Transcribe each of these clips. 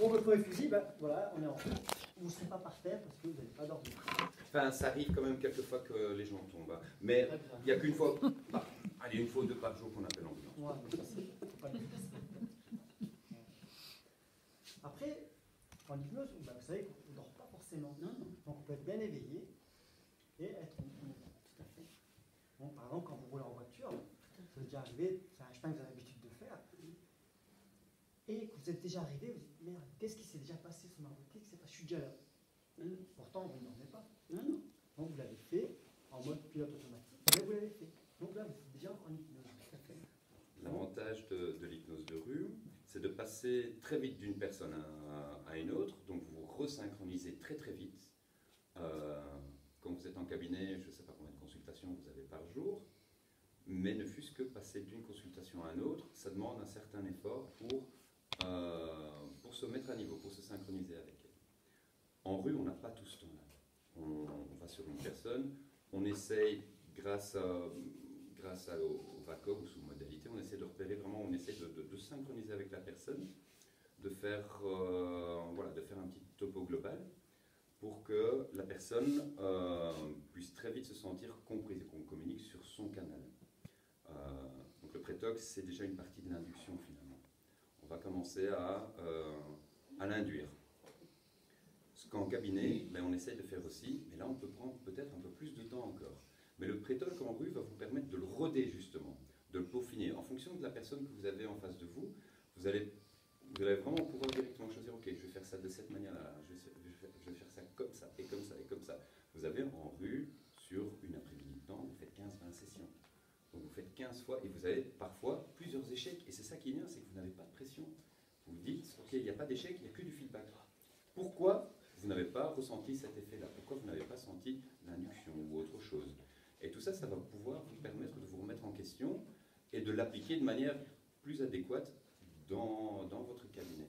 Pour votre premier fusil, ben, voilà, on est en route. Vous ne serez pas par terre parce que vous n'avez pas d'ordre. Enfin, ça arrive quand même quelques fois que les gens tombent. Hein. Mais il n'y a qu'une fois, allez, une fois ou deux par jour qu'on appelle l'ambulance. Ouais, ça, c'est pas une- Après, en hypnose, ben, vous savez qu'on ne dort pas forcément. Non, non. Donc on peut être bien éveillé et être en état. Tout à fait. Bon, par exemple, quand vous roulez en voiture, ça vous est déjà arrivé, c'est un chemin que vous avez l'habitude de faire, et que vous êtes déjà arrivé, vous dites merde, qu'est-ce qui s'est déjà passé sur ma route? Qu'est-ce qui s'est passé? Je suis déjà là. Pourtant, vous ne dormez pas. Non, non. Donc vous l'avez fait en mode pilote automatique, mais vous l'avez fait. Donc là, vous êtes déjà en hypnose. Tout à fait. L'avantage de l'hypnose de rue, c'est de passer très vite d'une personne à une autre, donc vous resynchronisez très très vite. Quand vous êtes en cabinet, je ne sais pas combien de consultations vous avez par jour, mais ne fût-ce que passer d'une consultation à une autre, ça demande un certain effort pour se mettre à niveau, pour se synchroniser avec elle. En rue, on n'a pas tout ce temps-là. On va sur une personne, on essaye, grâce au VACOM ou sous modalité, on essaie de repérer vraiment, on essaie de synchroniser avec la personne, de faire un petit topo global pour que la personne puisse très vite se sentir comprise et qu'on communique sur son canal. Donc le prétox, c'est déjà une partie de l'induction finalement. On va commencer à l'induire. Ce qu'en cabinet, ben, on essaye de faire aussi, mais là on peut prendre peut-être un peu plus de temps encore. Mais le prétox en rue va vous permettre de le roder justement, de le peaufiner. En fonction de la personne que vous avez en face de vous, vous allez vraiment pouvoir directement choisir, ok, je vais faire ça de cette manière-là, je vais faire ça comme ça, et comme ça, et comme ça. Vous avez en rue, sur une après-midi de temps, vous faites 15-20 sessions. Donc vous faites 15 fois, et vous avez parfois plusieurs échecs. Et c'est ça qui est bien, c'est que vous n'avez pas de pression. Vous dites, ok, il n'y a pas d'échec, il n'y a que du feedback. Pourquoi vous n'avez pas ressenti cet effet-là? Pourquoi vous n'avez pas senti l'induction ou autre chose? Et tout ça, ça va pouvoir vous permettre de vous remettre en question et de l'appliquer de manière plus adéquate dans votre cabinet.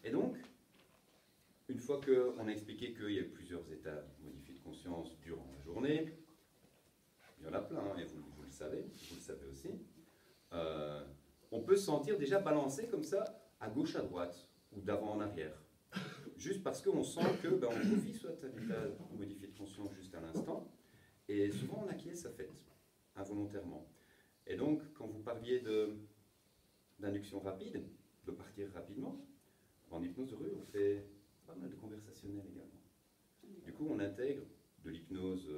Et donc, une fois qu'on a expliqué qu'il y a plusieurs états modifiés de conscience durant la journée, il y en a plein, hein, et vous le savez aussi, on peut se sentir déjà balancé comme ça, à gauche, à droite, ou d'avant en arrière. Juste parce qu'on sent que on vit soit un état modifié de conscience juste à l'instant, et souvent on acquiesce à fait, involontairement. Et donc, quand vous parliez d'induction rapide, de partir rapidement, en hypnose de rue, on fait pas mal de conversationnel également. Du coup, on intègre de l'hypnose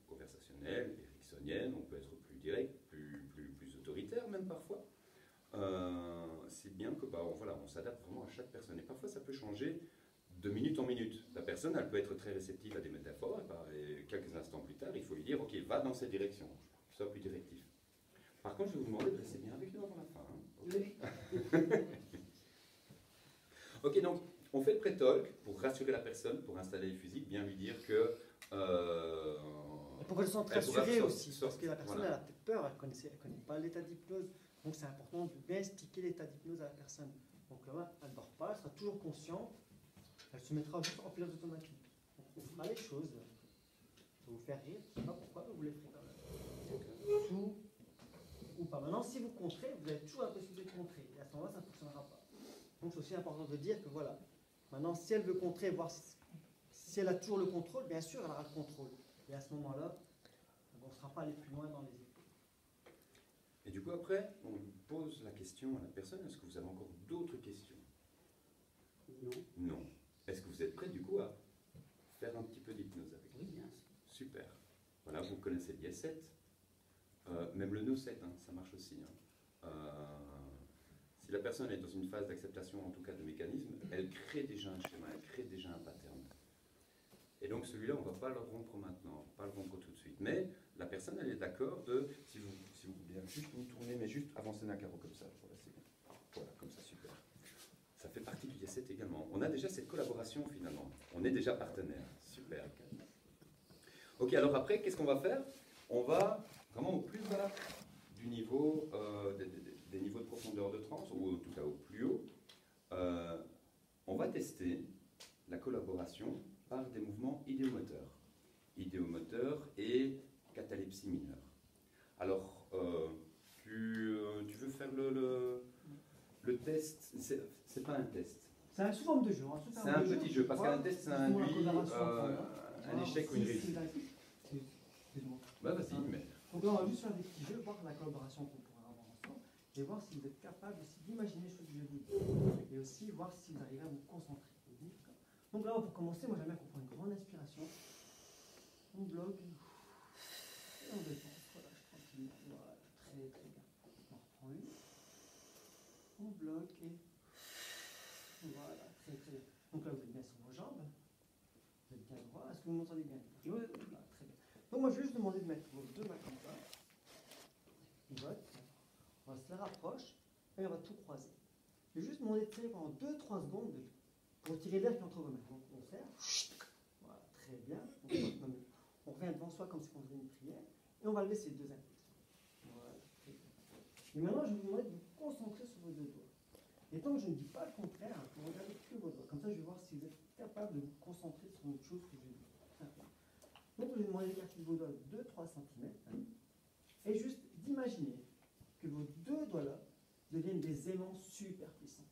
conversationnelle, ericksonienne, on peut être plus direct, plus autoritaire même parfois. C'est bien que on s'adapte vraiment à chaque personne. Et parfois, ça peut changer de minute en minute. La personne, elle peut être très réceptive à des métaphores, et quelques instants plus tard, il faut lui dire, ok, va dans cette direction, sois plus directif. Par contre, je vais vous demander de rester bien avec nous avant la fin. Hein. Oui. Ok, donc, on fait le pré-talk pour rassurer la personne, pour installer le physique, bien lui dire que... pour qu'elle se sente rassurée aussi, parce que la personne, voilà. elle a peut-être peur, elle ne connaît pas l'état d'hypnose. Donc c'est important de bien expliquer l'état d'hypnose à la personne. Donc là, elle ne dort pas, elle sera toujours consciente, elle se mettra juste en pilote automatique. Donc on fera les choses, ça va vous faire rire, je ne sais pas pourquoi, mais vous les ferez quand même. Tout ou pas. Maintenant, si vous contrez, vous avez toujours la possibilité de contrer, et à ce moment-là, ça ne fonctionnera pas. Donc c'est aussi important de dire que voilà, maintenant, si elle veut contrer, voir si elle a toujours le contrôle, bien sûr, elle aura le contrôle. Et à ce moment-là, on ne sera pas aller plus loin dans les états. Et du coup, après, on pose la question à la personne, est-ce que vous avez encore d'autres questions? Non. Non. Est-ce que vous êtes prêt, du coup, à faire un petit peu d'hypnose avec nous? Oui, bien sûr. Super. Voilà, vous connaissez le Yes 7. Même le No 7, hein, ça marche aussi. Hein. Si la personne est dans une phase d'acceptation, en tout cas de mécanisme, elle crée déjà un schéma, elle crée déjà un pattern. Et donc celui-là, on ne va pas le rompre maintenant, on ne va pas le rompre tout de suite. Mais la personne, elle est d'accord de, si vous bien juste vous tournez, mais juste avancer d'un carreau comme ça. Voilà, c'est bien. Voilà, comme ça, super. Ça fait partie du Yes 7 également. On a déjà cette collaboration finalement. On est déjà partenaires. Super. Ok, alors après, qu'est-ce qu'on va faire? On va vraiment au plus bas du niveau, des niveaux de profondeur de transe, ou en tout cas au plus haut. On va tester la collaboration par des mouvements idéomoteurs. Idéomoteurs et catalepsie mineure. Alors, tu veux faire le test, c'est pas un test. C'est sous forme de jeu. Hein, C'est un petit jeu, parce qu'un test, ça induit un échec ou une réussite. Excuse-moi. Bah vas-y, mais... Donc là, on va juste faire des petits jeux, voir la collaboration qu'on pourrait avoir ensemble, et voir si vous êtes capable aussi d'imaginer les choses que je vous dis, et aussi voir si vous arrivez à vous concentrer. Donc là, pour commencer, moi j'aime bien qu'on prenne une grande inspiration. On bloque, et on dépense, relâche tranquillement. Voilà, très très bien. On reprend une. On bloque et voilà, très très bien. Donc là, vous êtes bien sur vos jambes. Vous êtes bien droit. Est-ce que vous m'entendez bien? Oui. Voilà, très bien. Donc moi, je vais juste demander de mettre vos deux mains comme ça. On bloque. On se les rapproche et on va tout croiser. Je vais juste demander de tirer pendant 2-3 secondes pour tirer l'air qui est entre vos mains. Donc on serre. Voilà, très bien. On revient devant soi comme si on faisait une prière. Et on va lever ces deux impulsions. Voilà, très bien. Et maintenant, je vais vous demander de vous concentrer sur vos deux doigts. Et tant que je ne dis pas le contraire, vous ne regardez que vos doigts. Comme ça, je vais voir si vous êtes capable de vous concentrer sur une chose que je vais dire. Donc, je vais demander d'écarter vos doigts de 2-3 cm. Et juste d'imaginer que vos deux doigts-là deviennent des aimants super puissants.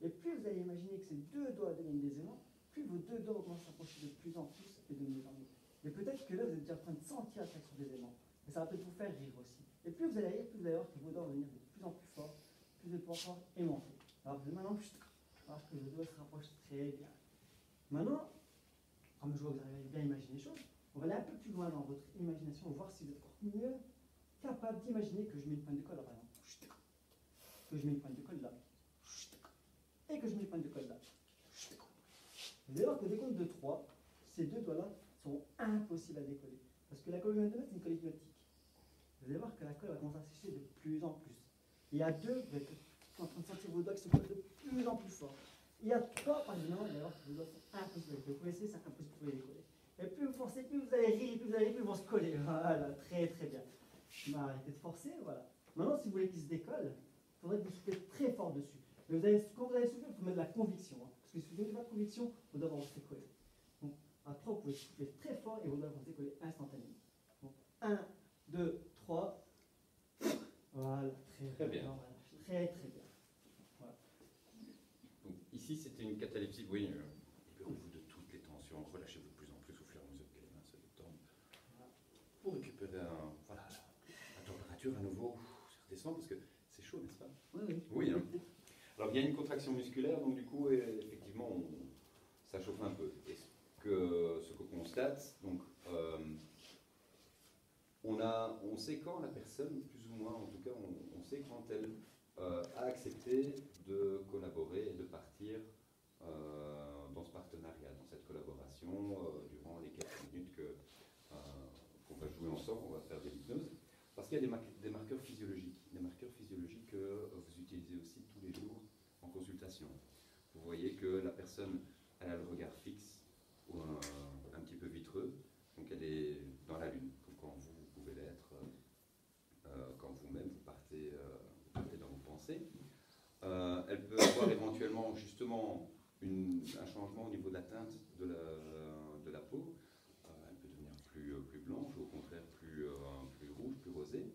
Et plus vous allez imaginer que ces deux doigts deviennent des aimants, plus vos deux doigts vont s'approcher de plus en plus et de mieux en mieux. Et peut-être que là, vous êtes déjà en train de sentir l'attraction des aimants. Et ça va peut-être vous faire rire aussi. Et plus vous allez rire, plus vous allez voir que vos doigts vont devenir de plus en plus forts, plus vous allez pouvoir encore aimanter. Alors que maintenant, alors que vos doigts se rapprochent très bien. Maintenant, comme je vois que vous arrivez à bien imaginer les choses, on va aller un peu plus loin dans votre imagination, voir si vous êtes encore mieux capable d'imaginer que je mets une pointe de colle là, par exemple. Que je mets une pointe de colle là. Et que je mets une pointe de colle là. Vous allez voir qu'au décompte de 3, ces deux doigts-là sont impossibles à décoller. Parce que la colle que je viens de mettre, c'est une colle hypnotique. Vous allez voir que la colle va commencer à sécher de plus en plus. Il y a 2, vous êtes en train de sentir vos doigts qui se collent de plus en plus fort. Il y a 3, par exemple, vous allez voir que vos doigts sont impossibles à décoller. Vous pouvez essayer, c'est impossible de les décoller. Et plus vous forcez, plus vous allez rire, plus vous allez rire, plus ils vont se coller. Voilà, très très bien. Arrêtez de forcer, voilà. Maintenant, si vous voulez qu'ils se décollent, il faudrait que vous soufflez très fort dessus. Mais quand vous allez souffler, il faut mettre de la conviction. Hein, parce que si vous n'avez pas de conviction, vos doigts vont se décoller. Donc, à 3, vous pouvez souffler très fort et vos doigts vont se décoller instantanément. Donc, 1, 2, 3. Voilà, très bien. Voilà, très très bien. Voilà. Donc, ici, c'était une catalepsie. Oui, libérez-vous de toutes les tensions, relâchez-vous de plus en plus au fur et à mesure que les mains se détendent. Pour récupérer voilà, la température à nouveau, ça redescend parce que c'est chaud, n'est-ce pas? Oui. Oui. Hein. Alors, il y a une contraction musculaire, donc du coup, effectivement, ça chauffe un peu. Et ce qu'on constate, donc, on sait quand la personne, plus ou moins, en tout cas, on sait quand elle a accepté de collaborer et de partir dans ce partenariat, dans cette collaboration, durant les quelques minutes qu'on va jouer ensemble, on va faire de l'hypnose. Parce qu'il y a des marqueurs physiologiques que vous utilisez aussi tous les jours en consultation. Vous voyez que la personne, elle a le regard fixe, ou un petit peu vitreux, donc elle est dans la lune, comme quand vous pouvez l'être, quand vous-même vous partez dans vos pensées. Elle peut avoir éventuellement justement un changement au niveau de la teinte de la peau. Elle peut devenir plus blanche, ou au contraire plus rouge, plus rosée.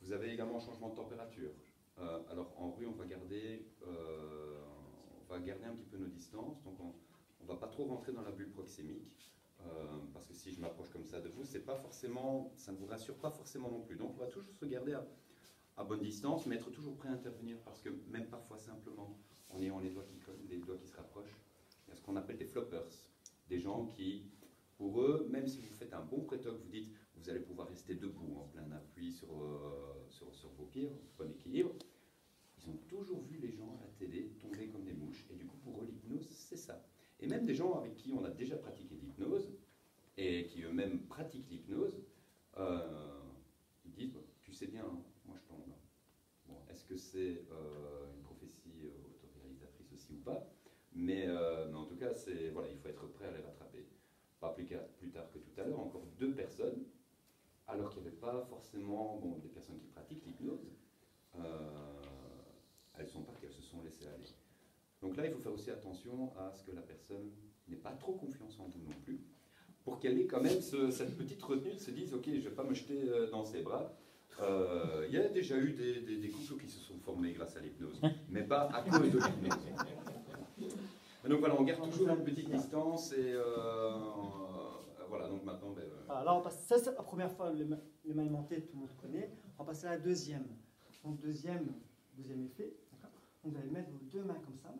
Vous avez également un changement de température. Alors en rue, on va garder un petit peu nos distances, donc on ne va pas trop rentrer dans la bulle proxémique, parce que si je m'approche comme ça de vous, ça ne vous rassure pas forcément non plus. Donc on va toujours se garder à bonne distance, mais être toujours prêt à intervenir, parce que même parfois simplement, en ayant les doigts qui se rapprochent, il y a ce qu'on appelle des floppers, des gens qui, pour eux, même si vous faites un bon pré-toc, vous dites, vous allez pouvoir rester debout en plein appui sur vos pieds, en bon équilibre. Ils ont toujours vu les gens à la télé tomber comme des mouches, et du coup pour eux l'hypnose c'est ça. Et même des gens avec qui on a déjà pratiqué l'hypnose, et qui eux-mêmes pratiquent l'hypnose, ils disent, tu sais bien, hein, moi je tombe. Bon, est-ce que c'est une prophétie autoréalisatrice aussi ou pas, mais en tout cas, voilà, il faut être prêt à les rattraper. Pas plus tard que tout à l'heure, encore 2 personnes, alors qu'il n'y avait pas forcément des personnes qui pratiquent l'hypnose, elles sont parties, elles se sont laissées aller. Donc là, il faut faire aussi attention à ce que la personne n'ait pas trop confiance en vous non plus, pour qu'elle ait quand même cette petite retenue, de se dise, ok, je ne vais pas me jeter dans ses bras, Il y a déjà eu des couples qui se sont formés grâce à l'hypnose, mais pas à cause de l'hypnose. Donc voilà, on garde toujours une petite distance et voilà, donc maintenant... Alors, on passe, ça c'est la première fois, le main aimanté, tout le monde connaît. On va passer à la deuxième. Donc deuxième effet. Donc vous allez mettre vos deux mains comme ça.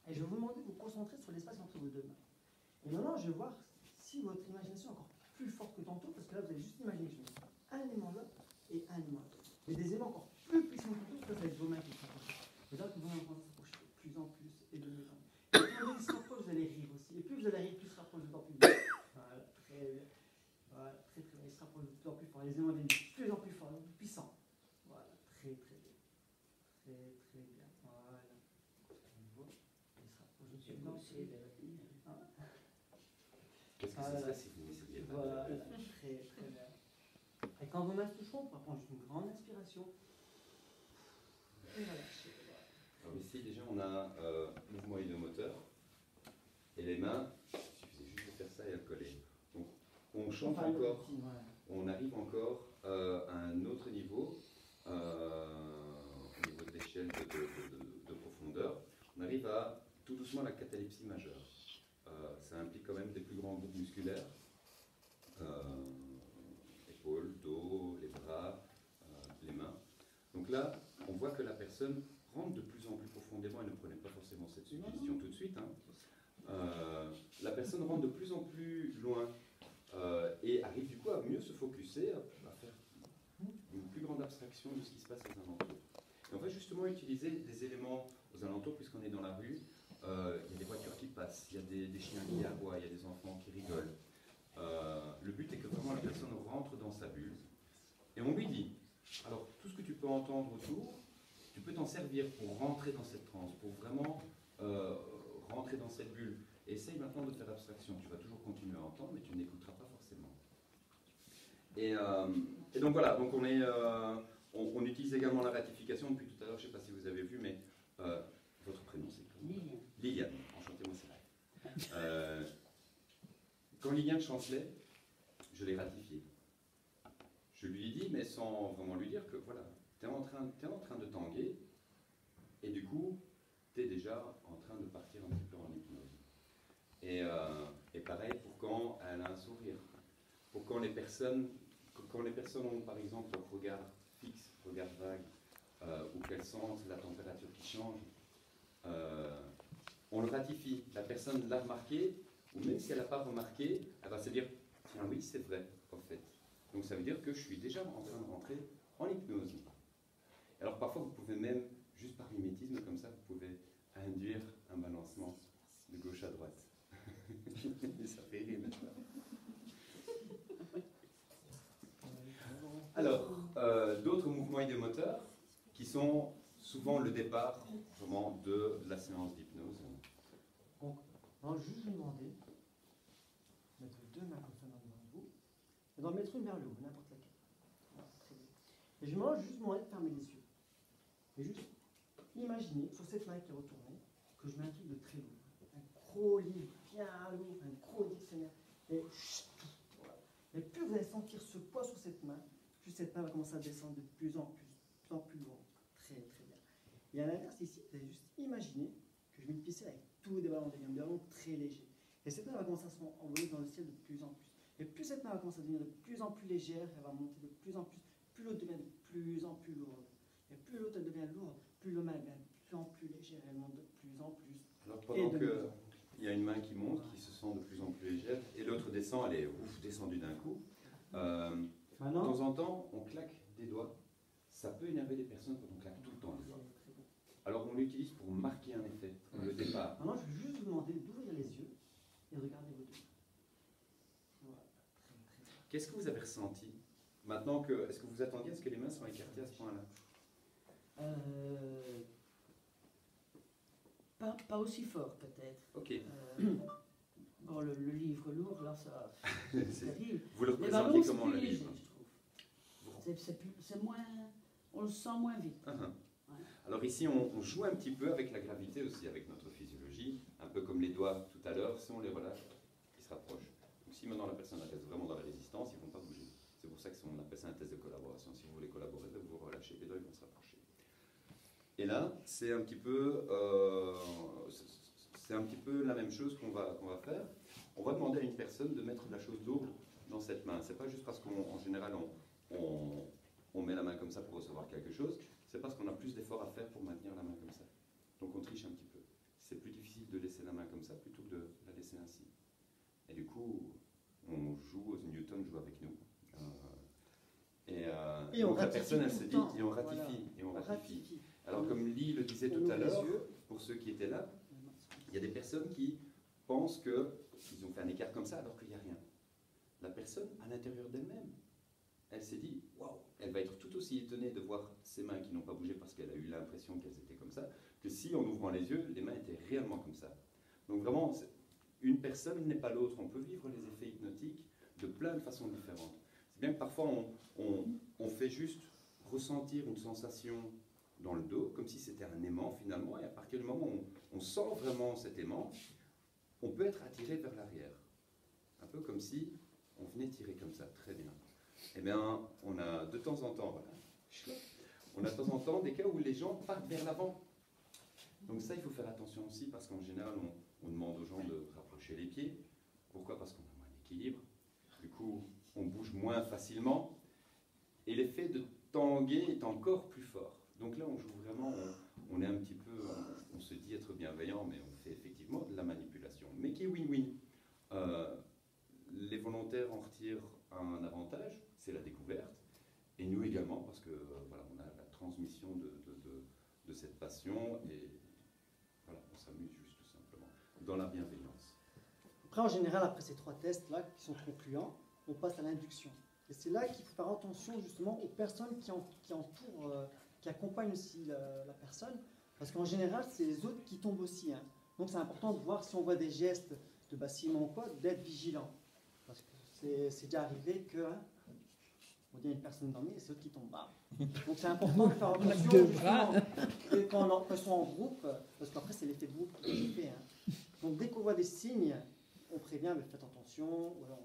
Et je vais vous demander de vous concentrer sur l'espace entre vos deux mains. Et maintenant, je vais voir si votre imagination est encore plus forte que tantôt, parce que là, vous allez juste imaginer que je mets un élément là et un élément là. Mais des éléments encore plus puissants que tantôt, parce que ça va être vos mains qui se rapprochent. Et là, vos mains vont s'approcher de plus en plus et de mieux en mieux. Et quand ils se rapprochent, vous allez rire aussi. Et plus vous allez rire, plus ils se rapprochent de plus en plus vite. Voilà, très bien. Voilà, très très bien. Ils se rapprochent de plus en plus fort. Les éléments viennent de plus en plus forts, de plus puissants. Voilà, très très bien. Très très bien. Voilà. Ils se rapprochent de plus en plus. Qu'est-ce que ça serait si vous essayez de... Voilà, très très bien. Et quand vos mains se toucheront, on va prendre juste une grande inspiration. Et voilà. Alors ici, déjà, on a mouvement idiomoteur. Et les mains, il suffisait juste de faire ça et à le coller. Donc, on change encore, on arrive encore à un autre niveau, au niveau de l'échelle de profondeur. On arrive à tout doucement la catalepsie majeure. Ça implique quand même des plus grands groupes musculaires, épaules, dos, les bras, les mains. Donc là, on voit que la personne rentre de plus en plus profondément, et ne prenez pas forcément cette suggestion tout de suite, hein. La personne rentre de plus en plus loin et arrive du coup à mieux se focuser, à faire une plus grande abstraction de ce qui se passe aux alentours. Et on va justement utiliser des éléments aux alentours, puisqu'on est dans la rue. Il y a des voitures qui passent, il y a des chiens qui aboient, il y a des enfants qui rigolent. Le but est que vraiment la personne rentre dans sa bulle. Et on lui dit, alors tout ce que tu peux entendre autour, tu peux t'en servir pour rentrer dans cette transe, pour vraiment rentrer dans cette bulle. Essaye maintenant de faire abstraction. Tu vas toujours continuer à entendre, mais tu n'écouteras pas forcément. Et donc voilà, donc on utilise également la ratification depuis tout à l'heure. Je ne sais pas si vous avez vu, mais votre prénom c'est quoi? Liliane. Liliane, enchantée, moi c'est vrai. Quand Liliane chancelait, je l'ai ratifié. Je lui ai dit, mais sans vraiment lui dire que voilà, tu es en train de tanguer, et du coup, tu es déjà en train de partir un petit peu en hypnose. Et pareil pour quand elle a un sourire. Pour quand les personnes ont par exemple leur regard fixe, regard vague, ou qu'elles sentent la température qui change, on le ratifie. La personne l'a remarqué, ou même si elle n'a pas remarqué, elle va se dire, tiens oui, c'est vrai, en fait. Donc ça veut dire que je suis déjà en train de rentrer en hypnose. Alors parfois vous pouvez même, juste par mimétisme comme ça, vous pouvez induire un balancement de gauche à droite. Ça fait rire, n'est-ce pas? Alors, d'autres mouvements idéomoteurs qui sont souvent le départ vraiment de la séance d'hypnose. Donc, on va juste vous demander de mettre vos deux mains comme ça devant vous, et d'en mettre une vers le haut, n'importe laquelle. Voilà, très bien. Et je vais juste vous demander de fermer les yeux. Et juste imaginez, sur cette main qui est retournée, que je mets un truc de très lourd. Un gros livre bien lourd, un gros dictionnaire. Et chut, voilà. Et plus vous allez sentir ce poids sur cette main, plus cette main va commencer à descendre de plus en plus loin. Très très bien. Et à l'inverse ici, vous allez juste imaginer que je mets une piscine avec tous des ballons très légers. Et cette main va commencer à s'envoler dans le ciel de plus en plus. Et plus cette main va commencer à devenir de plus en plus légère, elle va monter de plus en plus, plus l'autre devient de plus en plus lourde. Et plus l'autre elle devient lourde, plus le main devient de plus en plus légère, elle monte de plus en plus. Alors pendant qu'il y a une main qui monte, qui se sent de plus en plus légère, et l'autre descend, elle est descendue d'un coup. De temps en temps, on claque des doigts. Ça peut énerver les personnes quand on claque tout le temps les doigts. Alors on l'utilise pour marquer un effet, le départ. Maintenant, je vais juste vous demander d'ouvrir les yeux et de regarder vos deux. Voilà. Très, très bien. Qu'est-ce que vous avez ressenti maintenant que, est-ce que vous attendiez à ce que les mains soient écartées à ce point-là? Pas aussi fort peut-être. Ok. Bon, le livre lourd, là, ça, c'est terrible. Vous le Les représentiez ballons, c'est comment plus le léger, livre? je trouve. C'est moins... On le sent moins vite. Ouais. Alors ici, on joue un petit peu avec la gravité aussi, avec notre physiologie, un peu comme les doigts tout à l'heure, si on les relâche, ils se rapprochent. Donc si maintenant la personne reste vraiment dans la résistance, ils ne vont pas bouger. C'est pour ça qu'on appelle ça un test de collaboration. Si vous voulez collaborer, vous vous relâchez, les doigts vont se rapprocher. Et là, c'est un petit peu la même chose qu'on va faire. On va demander à une personne de mettre de la chose lourde dans cette main. C'est pas juste parce qu'en général, on met la main comme ça pour recevoir quelque chose, c'est parce qu'on a plus d'efforts à faire pour maintenir la main comme ça. Donc on triche un petit peu. C'est plus difficile de laisser la main comme ça plutôt que de la laisser ainsi. Et du coup, Newton joue avec nous. Et on donc la ratifie personne, elle tout se le dit, temps. et on ratifie, Voilà. et on ratifie. Ratifie. Alors comme Lee le disait On tout à ouvre les l'heure, yeux. pour ceux qui étaient là, il y a des personnes qui pensent qu'ils ont fait un écart comme ça alors qu'il n'y a rien. La personne, à l'intérieur d'elle-même, elle s'est dit, waouh, elle va être tout aussi étonnée de voir ses mains qui n'ont pas bougé parce qu'elle a eu l'impression qu'elles étaient comme ça, que si en ouvrant les yeux, les mains étaient réellement comme ça. Donc vraiment, une personne n'est pas l'autre. On peut vivre les effets hypnotiques de plein de façons différentes. C'est bien que parfois on fait juste ressentir une sensation dans le dos, comme si c'était un aimant finalement, et à partir du moment où on sent vraiment cet aimant, on peut être attiré vers l'arrière. Un peu comme si on venait tirer comme ça, très bien. Eh bien, on a de temps en temps, voilà, on a de temps en temps des cas où les gens partent vers l'avant. Donc ça, il faut faire attention aussi, parce qu'en général, on demande aux gens de rapprocher les pieds. Pourquoi? Parce qu'on a moins d'équilibre. Du coup, on bouge moins facilement. Et l'effet de tanguer est encore plus fort. Donc là, on joue vraiment, on est un petit peu, on se dit être bienveillant, mais on fait effectivement de la manipulation. Mais qui est win-win. Les volontaires en retirent un avantage, c'est la découverte. Et nous également, parce que voilà, on a la transmission de cette passion. Et voilà, on s'amuse juste tout simplement, dans la bienveillance. Après, en général, après ces 3 tests-là, qui sont concluants, on passe à l'induction. Et c'est là qu'il faut faire attention justement aux personnes qui entourent, qui accompagnent aussi la personne, parce qu'en général, c'est les autres qui tombent aussi. Hein. Donc c'est important de voir si on voit des gestes de basculement ou quoi, d'être vigilant. Parce que c'est déjà arrivé que, hein, on dit à une personne dormir et c'est l'autre qui tombe bas. Donc c'est important de faire attention justement, et quand ils sont en groupe, parce qu'après c'est l'effet de groupe qui est fait. Hein. Donc dès qu'on voit des signes, on prévient, mais faites attention, ou alors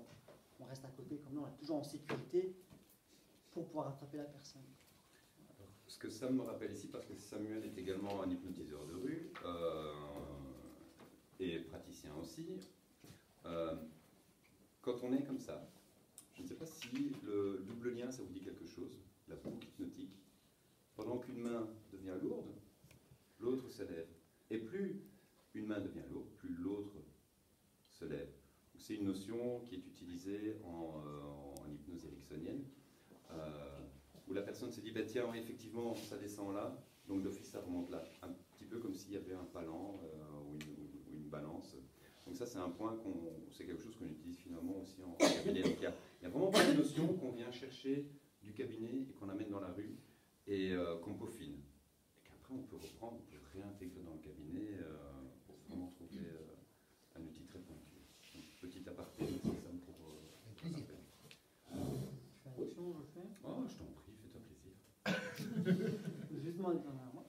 on reste à côté, comme là on est toujours en sécurité pour pouvoir attraper la personne. Alors, ce que ça me rappelle ici, parce que Samuel est également un hypnotiseur de rue et praticien aussi, quand on est comme ça, je ne sais pas si le double lien, ça vous dit quelque chose, la boucle hypnotique. Pendant qu'une main devient lourde, l'autre se lève. Et plus une main devient lourde, plus l'autre se lève. C'est une notion qui est utilisée en hypnose ericksonienne, où la personne se dit, bah, tiens, effectivement, ça descend là, donc d'office, ça remonte là. Un petit peu comme s'il y avait un palan ou une balance. Donc ça, c'est un point c'est quelque chose qu'on utilise finalement aussi en cabinet. Donc il y a vraiment plein de notions qu'on vient chercher du cabinet et qu'on amène dans la rue et qu'on peaufine. Et qu'après, on peut reprendre, on peut réintégrer dans le cabinet pour vraiment trouver un outil très pointu. Donc, petit aparté, c'est ça pour... Avec plaisir. Je fais attention, je le fais. Oh, je t'en prie, fais-toi plaisir. Je vais demander à moi.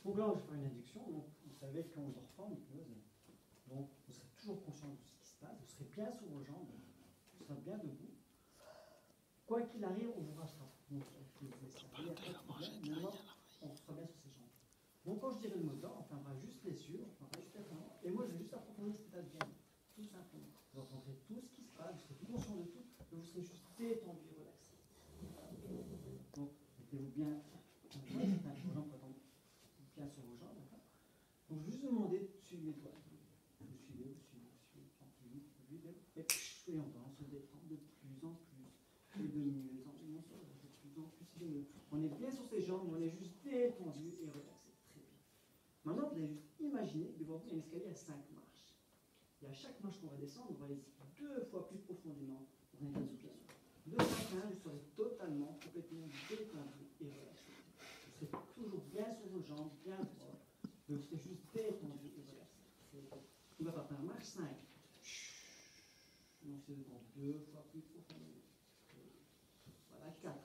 Donc là, je vais faire une induction. Donc, vous savez qu'on ne dort pas en hypnose. Donc, vous serez toujours conscient de ce qui se passe. Vous serez bien sur vos jambes. Vous serez bien debout. Quoi qu'il arrive, on vous rattrape. Donc, on sera bien sur ses jambes. Donc, quand je dirai le mot d'ordre, on fermera juste les yeux, on fermera juste les mains. Et moi, je vais juste approfondir cet état de bien. Tout simplement. Vous entendrez tout ce qui se passe, vous serez tout conscient de tout, mais vous serez juste détendu et relaxé. Donc, mettez-vous bien. C'est un pour attendre bien sur vos jambes. D'accord. Donc, je vais juste vous demander de suivre les doigts. Vous suivez, tranquille, et on se détend de plus en plus, et de mieux en mieux, de plus en plus, de mieux. On est bien sur ses jambes, on est juste détendu et relaxé. Très bien. Maintenant, vous allez juste imaginer devant vous un escalier à 5 marches. Et à chaque marche qu'on va descendre, on va aller 2 fois plus profondément pour un état de souplesse. De chacun, vous serez totalement, complètement détendu et relaxé. Vous serez toujours bien sur vos jambes, bien droit. Mais vous serez juste détendu et relaxé. On va partir en marche 5. Donc c'est 2 fois plus profondément. Voilà, 4.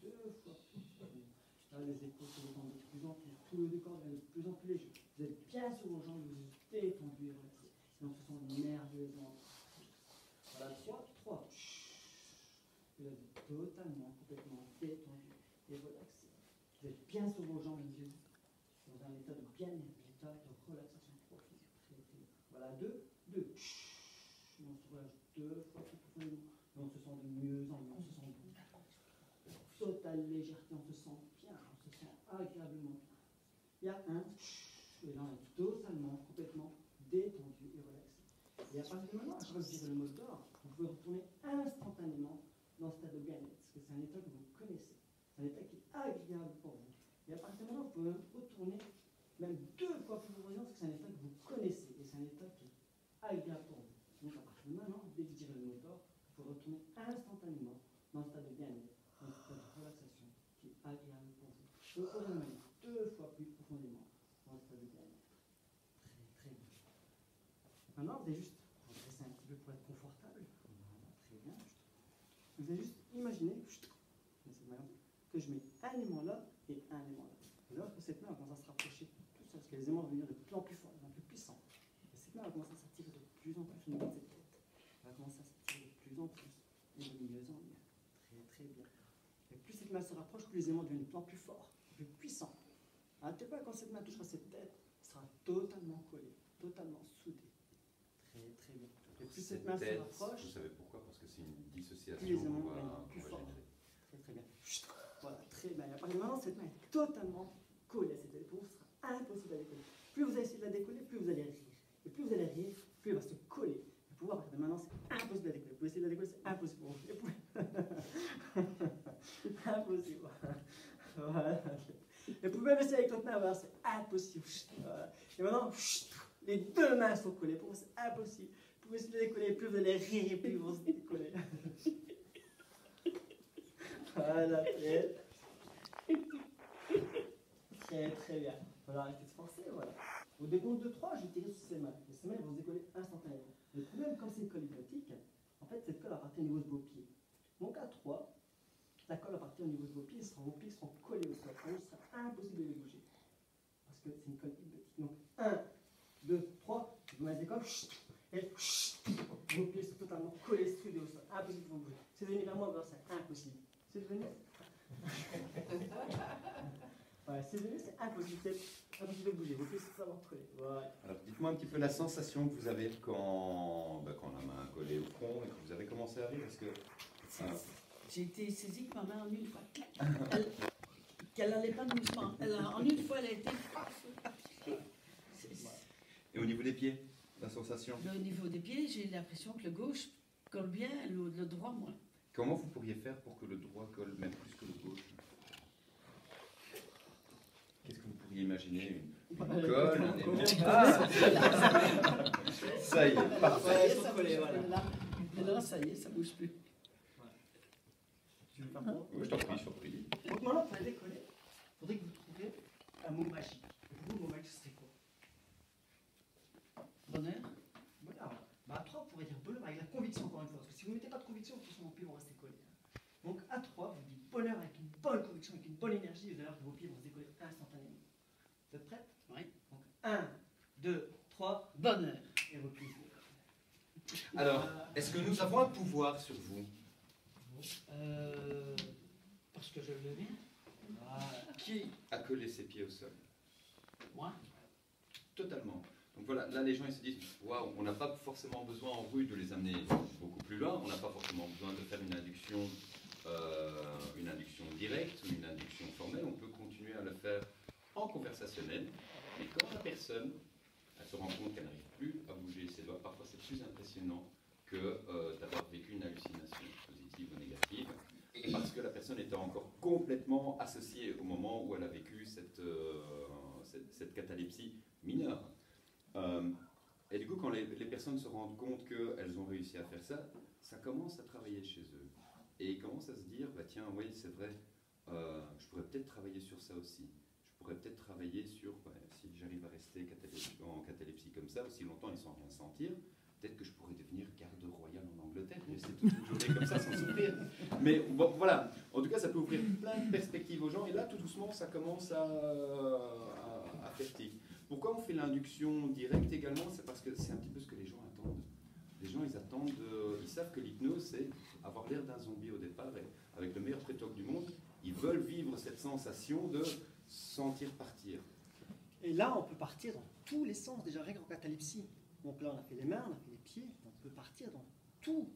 2 fois plus profondément. Là, les épaules se détendent de plus en plus. Tout le décor est de plus en plus léger. Vous êtes bien sur vos jambes, vous êtes détendu et relaxé. Et on se sent merveilleusement. Voilà, 3. légèreté, on se sent bien, on se sent agréablement bien. Il y a un, et là on est totalement, complètement détendu et relaxé. Et à partir de maintenant, je vais dire le mot d'or, vous pouvez retourner instantanément dans ce état de bien-être, parce que c'est un état que vous connaissez, c'est un état qui est agréable pour vous. Et à partir de maintenant, vous pouvez retourner même 2 fois plus profondément, parce que c'est un état que vous connaissez, et c'est un état qui est agréable pour vous. Donc à partir de maintenant, dès que je dirai le mot d'or, vous pouvez retourner instantanément dans ce état de bien-être, dans ce état de relaxation qui est agréable pour vous. Donc retournez même 2 fois plus profondément dans ce état de bien-être. Très bien. Maintenant, vous allez juste vous dresser un petit peu pour être confortable. Voilà, très bien. Vous allez juste imaginer que je mets un aimant là et un aimant là. Et là, cette main va commencer à se rapprocher tout ça, parce que les aimants vont venir de plus en plus forts, de plus en plus puissants. Et cette main va commencer à s'attirer de plus en plus au niveau de cette tête. Elle va commencer à s'attirer de plus en plus, et de mieux en mieux. Très très bien. Et plus cette main se rapproche, plus les aimants deviennent de plus en plus forts, plus puissants. Arrêtez pas, quand cette main touchera cette tête, elle sera totalement collée, totalement soudée. Très très bien. Et plus cette main se rapproche, vous savez pourquoi? Parce que c'est une dissociation. plus les aimants deviennent plus forts. Très très bien. Voilà, très bien. Et à partir de maintenant, cette main est totalement collée à cette tête. Pour vous, ce sera impossible de la décoller. Plus vous allez essayer de la décoller, plus vous allez rire. Et plus vous allez rire, plus elle va se coller. Et pour vous, à partir de maintenant, c'est impossible de la décoller. Vous pouvez essayer de la décoller, c'est impossible pour vous. C'est impossible. Voilà. Et vous pouvez même essayer avec l'autre main, voilà, c'est impossible. Voilà. Et maintenant, les 2 mains sont collées. Pour vous, c'est impossible. Vous pouvez essayer de la décoller, plus vous allez rire, et plus ils vont se décoller. Voilà, très très bien. Voilà, arrêtez de forcer, voilà. Au décompte de 3, je vais tirer sur ces mains. Les semelles vont se décoller instantanément. Le problème, comme c'est une colle hypnotique, en fait, cette colle va partir au niveau de vos pieds. Donc à 3, la colle va partir au niveau de vos pieds, vos pieds seront collés au sol. Donc ce sera impossible de les bouger. Parce que c'est une colle hypnotique. Donc 1, 2, 3, vous mettez des colles, et vos pieds sont totalement collés, soudés au sol. Impossible de vous bouger. C'est venu vers moi, c'est impossible. C'est devenu. Ouais, c'est devenu, c'est impossible. C'est impossible de bouger. Vos pieds sont totalement collés. Voilà. Alors, dites-moi un petit peu la sensation que vous avez quand la main est collée au front et que vous avez commencé à rire. Est-ce que. J'ai été saisie par ma main en une fois. Qu'elle n'allait pas doucement. En une fois, elle a été. Et au niveau des pieds, la sensation? Au niveau des pieds, j'ai l'impression que le gauche colle bien, le droit moins. Comment vous pourriez faire pour que le droit colle même plus que le gauche? Qu'est-ce que vous pourriez imaginer? Une colle, un aimant. Ah, ça y est, parfait. Ça collé, voilà. Là, ça y est, ça ne bouge plus. Voilà. Tu veux faire quoi? Oui, je t'en prie, je t'en prie. Donc maintenant, pour la décoller, il faudrait que vous trouviez un mot magique. Et pour vous, le mot magique, c'est quoi? Bonheur. Voilà. Bah, à 3, vous pourrez dire bonheur avec la conviction, encore une fois. Parce que si vous ne mettez pas de conviction, vos pieds vont rester collés. Donc à 3, vous dites bonheur avec une bonne conviction, avec une bonne énergie, vous allez voir que vos pieds vont se décoller instantanément. Vous êtes prêts? Oui. Donc 1, 2, 3, bonheur. Et vos pieds se décollent. Alors, est-ce que nous avons un pouvoir sur vous? Parce que je le veux bien. Qui a collé ses pieds au sol? Moi. Totalement. Donc voilà, là les gens ils se disent waouh, on n'a pas forcément besoin en rue de les amener beaucoup plus loin, on n'a pas forcément besoin de faire une induction directe ou une induction formelle, on peut continuer à le faire en conversationnel. Mais quand la personne elle se rend compte qu'elle n'arrive plus à bouger ses doigts, parfois c'est plus impressionnant que d'avoir vécu une hallucination positive ou négative, parce que la personne était encore complètement associée au moment où elle a vécu cette catalepsie mineure. Et du coup, quand les personnes se rendent compte qu'elles ont réussi à faire ça, ça commence à travailler chez eux. Et ils commencent à se dire, bah tiens, oui, c'est vrai, je pourrais peut-être travailler sur ça aussi. Je pourrais peut-être travailler sur, si j'arrive à rester en catalepsie comme ça aussi longtemps et sans rien sentir, peut-être que je pourrais devenir garde royale en Angleterre et rester toute une journée comme ça sans souffrir. Mais bon, voilà, en tout cas, ça peut ouvrir plein de perspectives aux gens. Et là, tout doucement, ça commence à faire tic. Pourquoi on fait l'induction directe également? C'est parce que c'est un petit peu ce que les gens attendent. Les gens, ils attendent, ils savent que l'hypnose, c'est avoir l'air d'un zombie au départ, et avec le meilleur prétoque du monde, ils veulent vivre cette sensation de sentir partir. Et là, on peut partir dans tous les sens, déjà rien qu'en catalepsie. Donc là, on a fait les mains, on a fait les pieds, on peut partir dans tous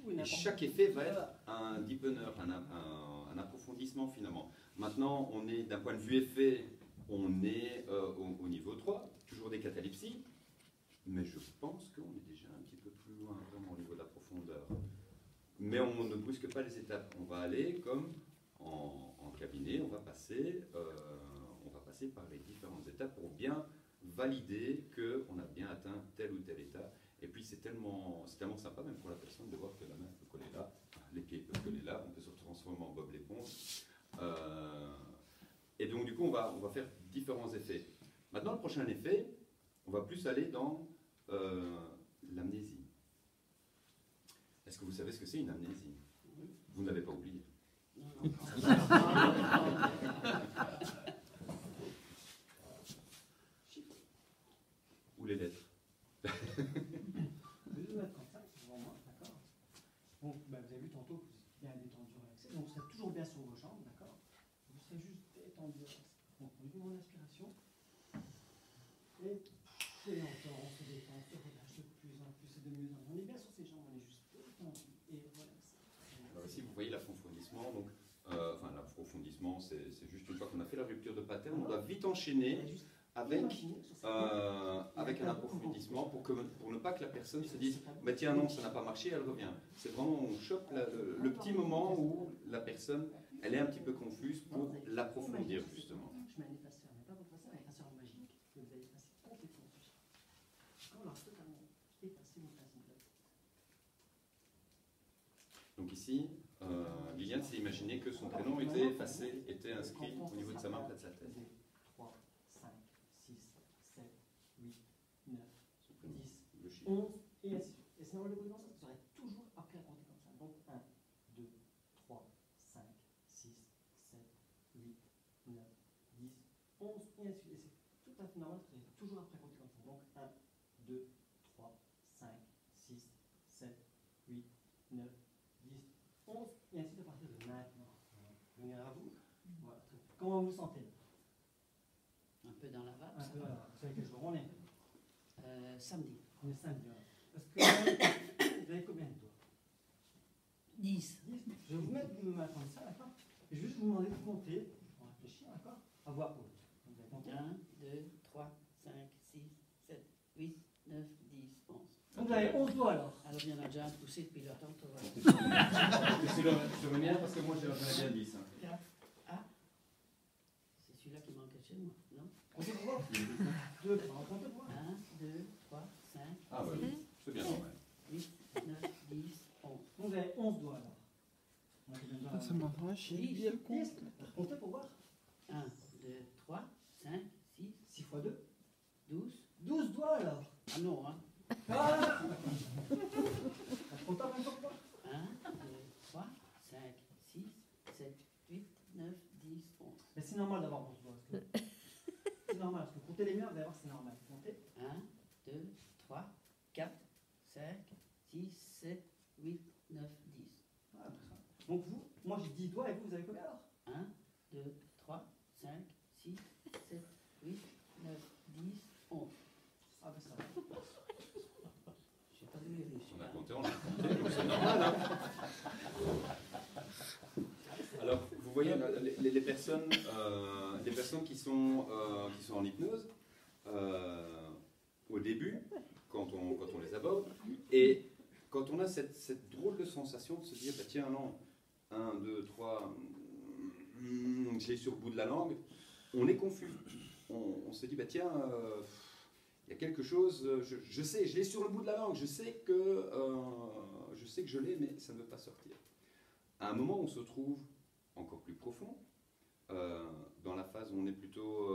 tout et Et n'importe chaque effet va être un deepener, un approfondissement finalement. Maintenant, on est d'un point de vue effet, on est au niveau 3, toujours des catalepsies, mais je pense qu'on est déjà un petit peu plus loin vraiment au niveau de la profondeur. Mais on ne brusque pas les étapes. On va aller comme en cabinet, on va passer par les différentes étapes pour bien valider qu'on a bien atteint tel ou tel état. Et puis c'est tellement sympa même pour la personne de voir que la main peut coller là, les pieds peuvent coller là, on peut se transformer en Bob l'éponge. Et donc du coup on va faire différents effets. Maintenant le prochain effet, on va plus aller dans l'amnésie. Est-ce que vous savez ce que c'est une amnésie? Vous n'avez pas oublié. Ou les lettres. Je vais le mettre comme ça, devant moi, d'accord. Donc, vous avez vu tantôt que vous êtes bien détendu, relaxé. Donc, vous serez toujours bien sur vos jambes, d'accord. Vous serez juste détendu, relaxé. Donc, on ouvre mon inspiration. Et plus longtemps, on se détend, on se relâche de plus en plus et de mieux en mieux. On est bien sur ses jambes, on est juste détendu et relaxé. Alors ici, vous voyez l'approfondissement. Donc, l'approfondissement, c'est juste une fois qu'on a fait la rupture de pattern, on doit vite enchaîner avec un approfondissement pour ne pas que la personne se dise bah, tiens non ça n'a pas marché, elle revient. C'est vraiment on chope le petit moment où la personne elle est un petit peu confuse pour l'approfondir justement. Je mets un effaceur, mais pas votre effaceur, un effaceur magique que vous allez passer complètement dessus. Quand on l'a totalement effacé, vous passez une tête. Donc ici, Liliane s'est imaginé que son prénom était effacé, était inscrit au niveau de sa main près de sa tête. 3, 5, 6, 7, 8, 9, Son prénom, 10, le chiffre. 11, et ainsi de suite. Et sinon, le coup de ça serait toujours après à compter comme ça. Donc 1, 2, 3, 5, 6, 7, 8, 9, 10, 11, et ainsi de suite. Et c'est tout à fait normal que vous ayez toujours après compter comme ça. Donc 1, 2, 3, 5, 6, 7, 8, 9, 10, 11, et ainsi de partir de maintenant. Venir à vous. Voilà. Comment vous vous sentez? Un peu dans la vague. Un peu, voilà. Vous savez quel jour on est? Samedi. On est samedi. Voilà. Est-ce que vous avez combien de doigts? 10. 10. Je vais vous mettre une main comme ça, d'accord? Et je vais juste vous demander de compter, pour réfléchir, d'accord? À voix haute. Vous allez compter. 1, 2, 3, 5, 6, 7, 8, 9, 10, 11. Donc vous avez 11 doigts alors. Alors il y en a déjà un poussé depuis le temps. C'est le mien parce que moi j'en ai bien 10. Ah, c'est celui-là qui manque chez moi, non? Comptez pour voir. 2, 3, comptez pour voir. 1, 2, 3, 5, Ah ouais, 6, c'est bien normal. 8, 9, 10, 11. Donc vous avez 11 doigts alors. Ça m'arrache, j'ai bien le compte. 10. Comptez pour voir. 1, 2, 3, 5, 6, 6 fois 2. 12. 12 doigts alors. Ah non, hein? Ah. Comptez en même temps pour voir. 1, 2, 3, 5, 6, 7, 8, 9, 10, 11. Mais c'est normal d'avoir 11 doigts. C'est normal, parce que comptez les miens, vous allez voir, c'est normal. Comptez. 1, 2, 3, 4, 5, 6, 7, 8, 9, 10. Ah, donc vous, moi j'ai 10 doigts et vous avez combien alors? 1, 2, 3, 5, 6, 7, 8, 9, 10, 11. Ah ben ça va. Je n'ai pas vu les On a compté, donc c'est normal. Hein. Alors, vous voyez, les personnes qui sont en hypnose, au début, quand on les aborde, et quand on a cette drôle de sensation de se dire, bah, tiens, non, 1, 2, 3, j'ai sur le bout de la langue, on est confus. On se dit, bah, tiens, il y a quelque chose, je sais, je l'ai sur le bout de la langue, je sais que je l'ai, mais ça ne veut pas sortir. À un moment, on se trouve encore plus profond, dans la phase où on est plutôt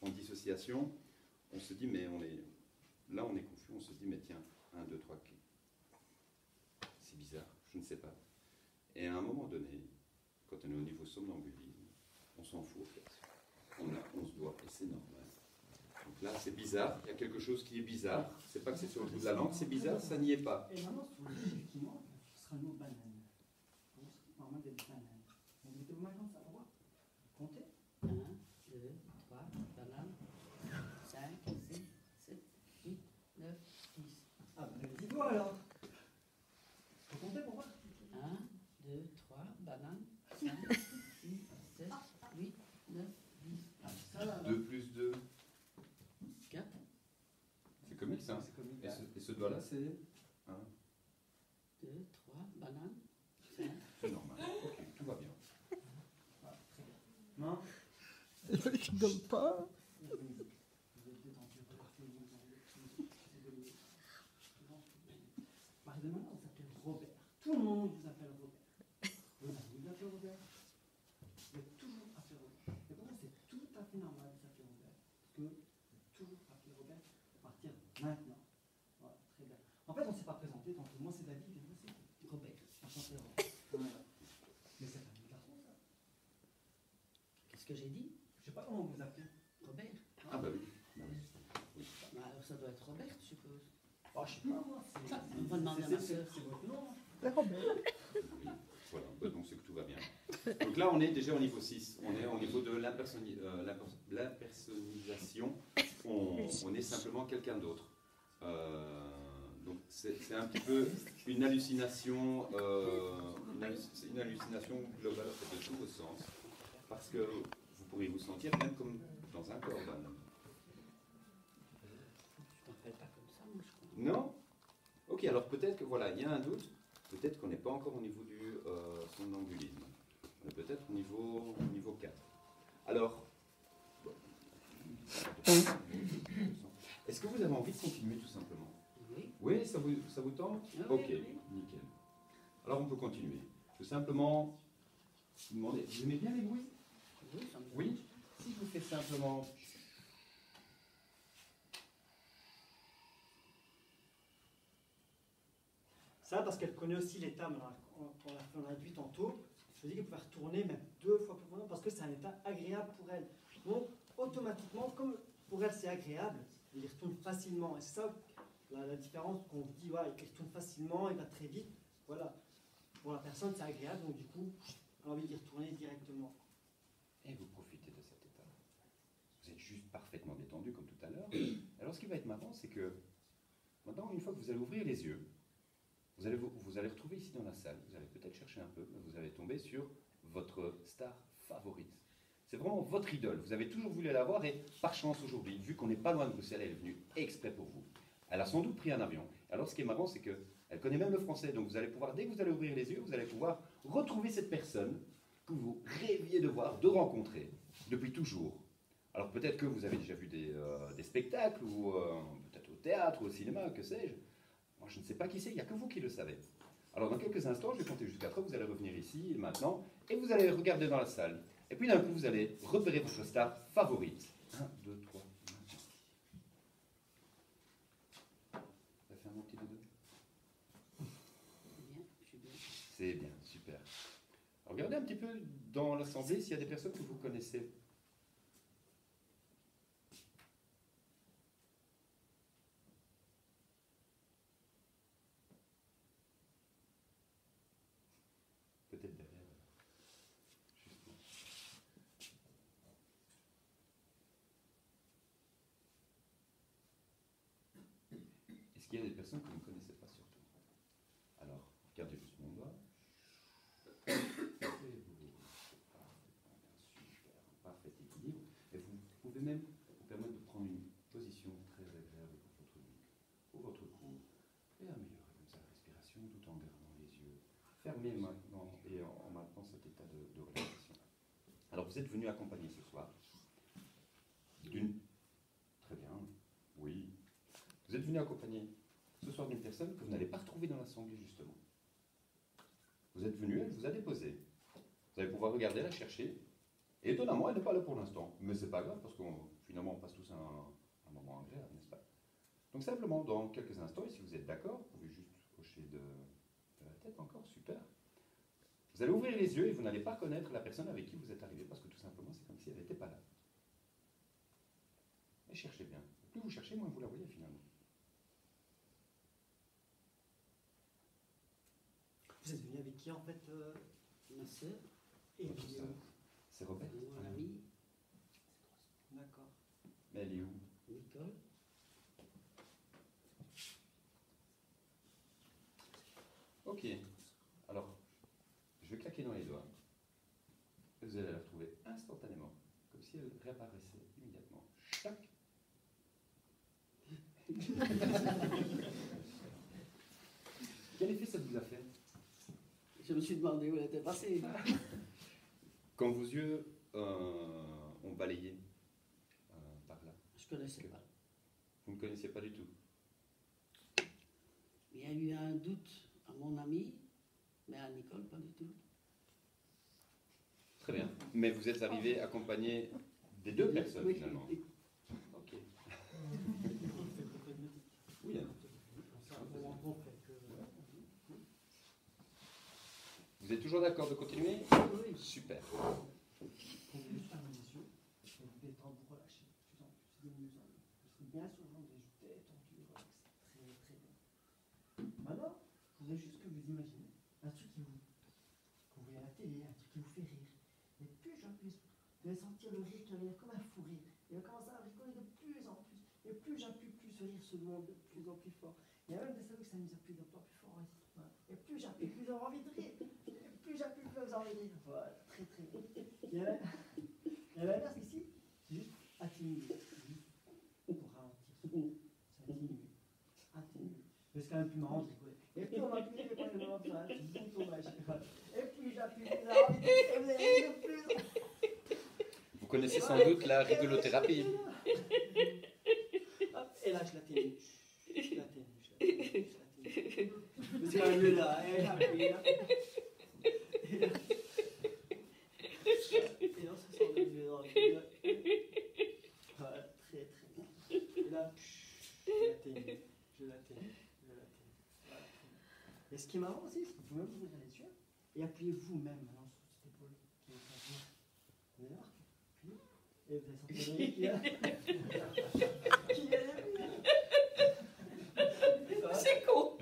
en dissociation, on se dit, mais on est confus, on se dit, mais tiens, 1, 2, 3, c'est bizarre, je ne sais pas. Et à un moment donné, quand on est au niveau somnambulisme, on s'en fout, en fait. On a 11 doigts, et c'est normal. Donc là, c'est bizarre, il y a quelque chose qui est bizarre, c'est pas que c'est sur le bout de la langue, c'est bizarre, ça n'y est pas. Et maintenant, sur le chiffre qui manque, ce sera le mot banane. Donc, c'est normal d'être banane. Donc, mettez vos mains comme ça, pour voir. Comptez. 1, 2, 3, banane, 5, 6, 7, 8, 9, 10. Ah là, c'est 1. 2, 3, banane, 5. C'est normal. Ok, tout va bien. Voilà, très bien. Non. Il rigole pas. Vous êtes détendu, repartez, vous avez Par exemple, maintenant, on s'appelle Robert. Tout le monde vous appelle Robert. Vous avez appelé Robert. Vous êtes toujours appelé Robert. Et pour moi, c'est tout à fait normal de s'appeler Robert. Parce que vous êtes toujours appelé Robert à partir de maintenant. Voilà, très bien. En fait, on ne s'est pas présenté tantôt. Moi, c'est David et vous, c'est Robert. Enchanté, Robert. Voilà. Mais c'est un garçon, ça. Qu'est-ce que j'ai dit? Je ne sais pas comment vous appelez. Robert. Ah bah oui. Bah, alors ça doit être Robert, je suppose. Oh, je ne sais pas, moi. On va demander à ma sœur. C'est votre nom. C'est Robert. Voilà, donc c'est que tout va bien. Donc là, on est déjà au niveau 6. On est au niveau de l'impersonnalisation. On est simplement quelqu'un d'autre. Donc c'est un petit peu une hallucination, une hallucination globale en fait, de tous vos sens. Parce que vous pourriez vous sentir même comme dans un corps d'un homme. Je ne m'appelle pas comme ça, moi, je crois. Non? Ok, alors peut-être que voilà, il y a un doute. Peut-être qu'on n'est pas encore au niveau du somnambulisme. On est peut-être au niveau 4. Alors, bon. Est-ce que vous avez envie de continuer tout simplement? Oui. Oui, ça vous tente? Ah, Ok, oui, oui. nickel. Alors on peut continuer. Tout simplement, vous demandez, vous aimez bien les bruits? Oui, ça me Oui. Si je vous fais simplement... Ça, parce qu'elle connaît aussi l'état, on l'a vu tantôt, je dis qu'elle pouvait retourner même 2 fois plus loin, parce que c'est un état agréable pour elle. Donc, automatiquement, comme pour elle c'est agréable, il y retourne facilement. Et c'est ça la différence qu'on dit, ouais, il retourne facilement, il va très vite. Voilà. Pour la personne, c'est agréable, donc du coup, elle a envie d'y retourner directement. Et vous profitez de cet état. Vous êtes juste parfaitement détendu comme tout à l'heure. Alors ce qui va être marrant, c'est que maintenant, une fois que vous allez ouvrir les yeux, vous allez retrouver ici dans la salle, vous allez peut-être chercher un peu, mais vous allez tomber sur votre star favorite. C'est vraiment votre idole. Vous avez toujours voulu l'avoir et par chance aujourd'hui, vu qu'on n'est pas loin de Bruxelles, elle est venue exprès pour vous. Elle a sans doute pris un avion. Alors ce qui est marrant, c'est qu'elle connaît même le français. Donc vous allez pouvoir, dès que vous allez ouvrir les yeux, vous allez pouvoir retrouver cette personne que vous rêviez de voir, de rencontrer depuis toujours. Alors peut-être que vous avez déjà vu des spectacles, ou peut-être au théâtre, ou au cinéma, que sais-je. Moi, je ne sais pas qui c'est, il n'y a que vous qui le savez. Alors, dans quelques instants, je vais compter jusqu'à 3, vous allez revenir ici, maintenant, et vous allez regarder dans la salle. Et puis, d'un coup, vous allez repérer votre star favorite. 1, 2, 3, maintenant. Ça fait un bon petit dodo? bien, je suis bien. C'est bien, super. Alors, regardez un petit peu dans l'assemblée s'il y a des personnes que vous connaissez. Peut-être derrière. Justement. Est-ce qu'il y a des personnes que vous ne connaissez pas surtout? Alors, regardez juste mon doigt. Et vous, super, parfait équilibre. Et vous pouvez même vous permettre de prendre une position très agréable pour votre nuque, pour votre cou, et améliorer comme ça la respiration tout en gardant les yeux fermés maintenant et en maintenant cet état de relaxation. Alors vous êtes venu accompagner ce soir d'une... Très bien, oui. Vous êtes venu accompagner ce soir d'une personne que vous n'allez pas retrouver dans l'assemblée justement. Vous êtes venu, elle vous a déposé. Vous allez pouvoir regarder, la chercher. Et étonnamment, elle n'est pas là pour l'instant. Mais c'est pas grave parce qu'on finalement on passe tous un moment agréable, n'est-ce pas? Donc simplement, dans quelques instants, et si vous êtes d'accord, vous pouvez juste hocher de la tête encore, super. Vous allez ouvrir les yeux et vous n'allez pas reconnaître la personne avec qui vous êtes arrivé parce que tout simplement, c'est comme si elle n'était pas là. Et cherchez bien. Plus vous cherchez, moins vous la voyez finalement. Vous êtes venu avec qui en fait Ma sœur, et Votre puis, sœur, c'est Robert. mon amie, D'accord. Mais elle est où? Nicole. Ok. Alors, je vais claquer dans les doigts. Vous allez la retrouver instantanément, comme si elle réapparaissait immédiatement. Chac. Quel effet ça vous a fait Je me suis demandé où elle était passée. quand vos yeux ont balayé par là? Je connaissais pas. Vous ne connaissiez pas du tout. Il y a eu un doute à mon ami, mais à Nicole, pas du tout. Très bien. Mais vous êtes arrivé accompagné des deux personnes Oui. finalement. Ok. Oui. Hein. Vous êtes toujours d'accord de continuer? Oui. Super. Quand vous fermez les yeux, vous vous détendre, vous relâchez de plus en plus, de mieux en mieux. Vous serez bien sur le ventre, vous êtes détendu, relaxé. Très très bien. Maintenant, je voudrais juste que vous imaginez un truc qui vous voyez à la télé, un truc qui vous fait rire. Et plus en plus, vous allez sentir le rire qui va venir comme un fou rire. Il va commencer à rigoler de plus en plus. Et plus j'appuie, plus ce rire se demande de plus en plus fort. Il y a même des cerveaux qui s'amusent à appuyer de plus en plus fort. Voilà. Et plus j'appuie, plus vous avez envie de rire. Et plus j'appuie, plus vous avez envie de rire. Voilà, très très bien. Il y a l'inverse ici, c'est juste atténuer. Juste pour ralentir. C'est atténuer. Atténuer. Mais c'est quand même plus marrant de rigoler. Et plus on appuie, et plus on a envie de rire. C'est bouton magique. Voilà. Et plus j'appuie, plus vous avez envie de rire. Et vous allez rire de plus. Vous connaissez sans doute la rigolothérapie. Hop, et là, je l'atténue. Je l'atténue. Mais c'est quand même mieux là. Et j'appuie là. Et là, ça sent le mieux dans le milieu. Voilà, très très bien. Et là, je l'atténue. Je l'atténue. Voilà, très bien. Et ce qui est marrant aussi, c'est que vous pouvez même ouvrir les yeux et appuyez vous-même maintenant sur cette épaule qui est en vous. Vous allez voir que puis, et vous allez sentir le rire qui est qui est C'est con.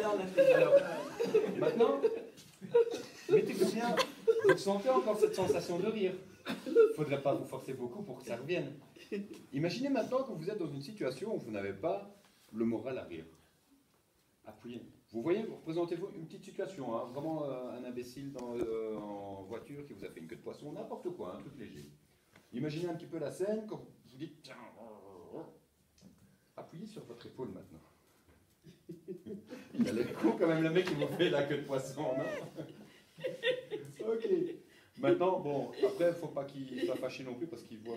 là, on a fait. Alors, maintenant, mettez-vous bien. Vous sentez encore cette sensation de rire. Il ne faudrait pas vous forcer beaucoup pour que ça revienne. Imaginez maintenant que vous êtes dans une situation où vous n'avez pas le moral à rire. Appuyez. Vous voyez, vous représentez-vous une petite situation, hein, vraiment un imbécile en voiture qui vous a fait une queue de poisson, n'importe quoi, un truc léger. Imaginez un petit peu la scène quand vous dites tiens, appuyez sur votre épaule maintenant. Il a l'air con quand même le mec qui vous fait la queue de poisson, non? Ok. Maintenant, bon, après, il ne faut pas qu'il soit fâché non plus parce qu'il vous